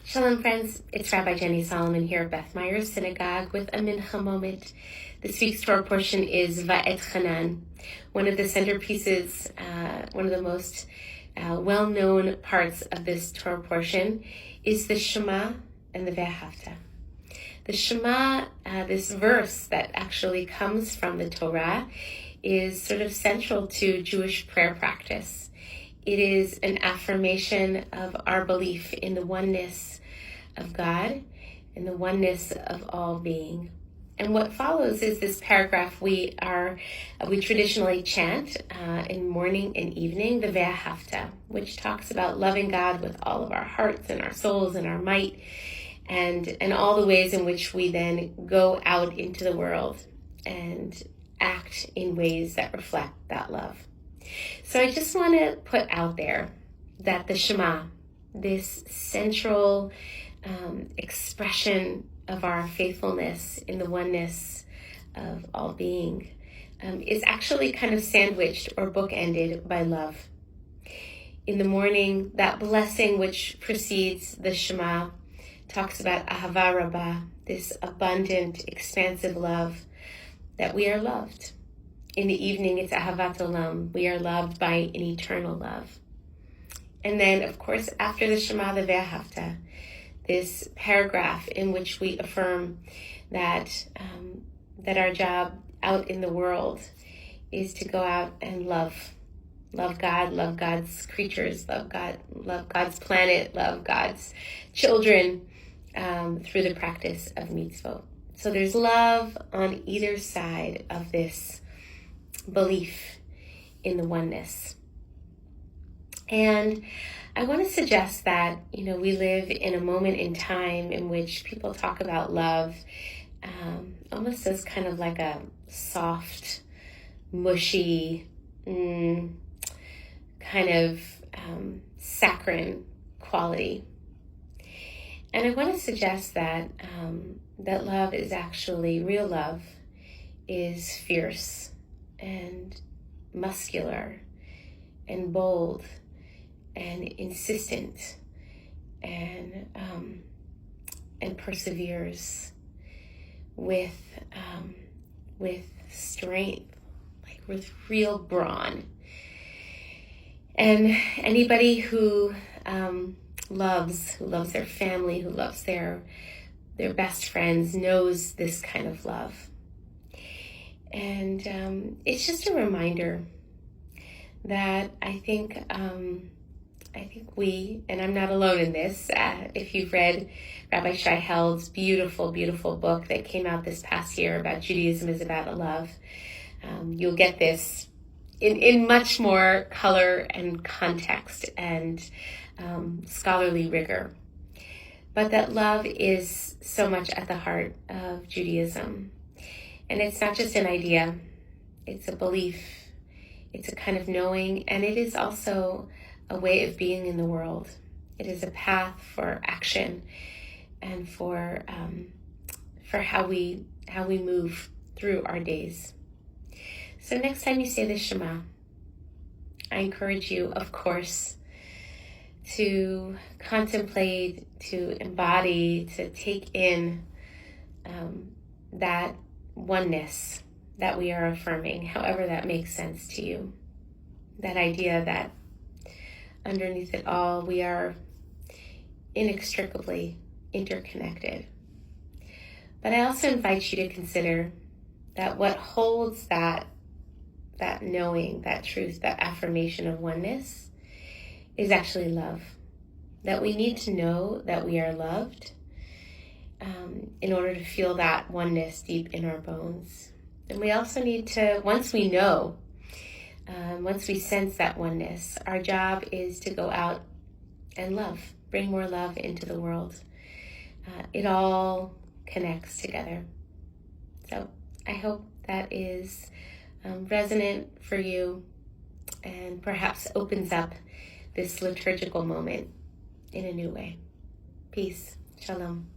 Shalom, friends. It's Rabbi Jenny Solomon here at Beth Myers Synagogue with a mincha moment. This week's Torah portion is Va'etchanan. One of the centerpieces, one of the most well-known parts of this Torah portion is the Shema and the Ve'ahavta. The Shema, this verse that actually comes from the Torah, is sort of central to Jewish prayer practice. It is an affirmation of our belief in the oneness of God and the oneness of all being. And what follows is this paragraph we traditionally chant in morning and evening, the Ve'ahavta, which talks about loving God with all of our hearts and our souls and our might, and all the ways in which we then go out into the world and act in ways that reflect that love. So I just want to put out there that the Shema, this central expression of our faithfulness in the oneness of all being, is actually kind of sandwiched or bookended by love. In the morning, that blessing which precedes the Shema talks about Ahava Rabbah, this abundant, expansive love, that we are loved. In the evening, it's Ahavat Olam. We are loved by an eternal love. And then, of course, after the Shema, the Ve'ahavta, this paragraph in which we affirm that our job out in the world is to go out and love God, love God's creatures, love God's planet, love God's children through the practice of mitzvot. So there's love on either side of this belief in the oneness. And I want to suggest that, we live in a moment in time in which people talk about love almost as kind of like a soft, mushy, kind of saccharine quality. And I want to suggest that that love is actually, real love is fierce and muscular and bold and insistent and perseveres with strength, like with real brawn. And anybody who loves their family, who loves their best friends, knows this kind of love. And it's just a reminder that I think we, and I'm not alone in this, if you've read Rabbi Shai Held's beautiful, beautiful book that came out this past year about Judaism is about love, you'll get this in much more color and context and scholarly rigor. But that love is so much at the heart of Judaism. And it's not just an idea, it's a belief, it's a kind of knowing, and it is also a way of being in the world. It is a path for action and for how we move through our days. So next time you say the Shema, I encourage you, of course, to contemplate, to embody, to take in that oneness that we are affirming, however that makes sense to you. That idea that underneath it all, we are inextricably interconnected. But I also invite you to consider that what holds that knowing, that truth, that affirmation of oneness is actually love. That we need to know that we are loved in order to feel that oneness deep in our bones. And we also need to, once we know, once we sense that oneness, our job is to go out and love, bring more love into the world. It all connects together. So I hope that is resonant for you and perhaps opens up this liturgical moment in a new way. Peace. Shalom.